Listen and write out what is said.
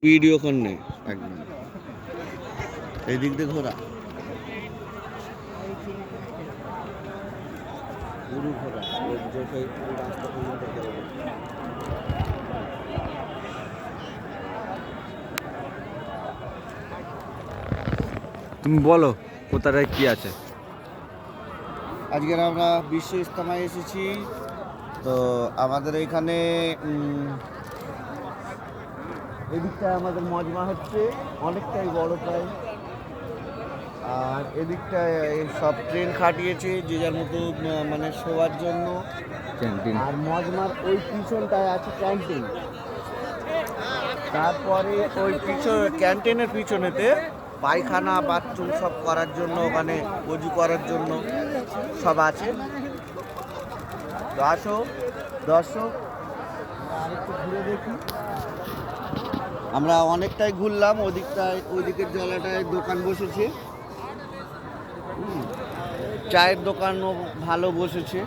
Video কর নে একদম এই দিক দিয়ে ঘোরা পুরো ঘোরা রাস্তা পর্যন্ত গেল। তুমি বলো কোথায় কি আছে। আজকের আমরা বিশ্ব ইজতেমায় এসেছি। তো আমাদের এখানে এদিকটায় আমাদের মজমা হচ্ছে, অনেকটাই বড় প্রায়। আর এদিকটায় সব ট্রেন খাটিয়েছে যে যার মতো মানে শোয়ার জন্য। ক্যান্টিন। আর মজমার ওই পিছনটায় আছে ক্যান্টিন। তারপরে ওই ক্যান্টিনের পিছনেতে পায়খানা বাথরুম সব করার জন্য, ওখানে অজু করার জন্য সব আছে। তো আসো দর্শক, আরেকটু ঘুরে দেখি। আমরা অনেকটাই ঘুরলাম, ওইদিকের জলাটায় দোকান বসেছে, চায়ের দোকানও ভালো বসেছে।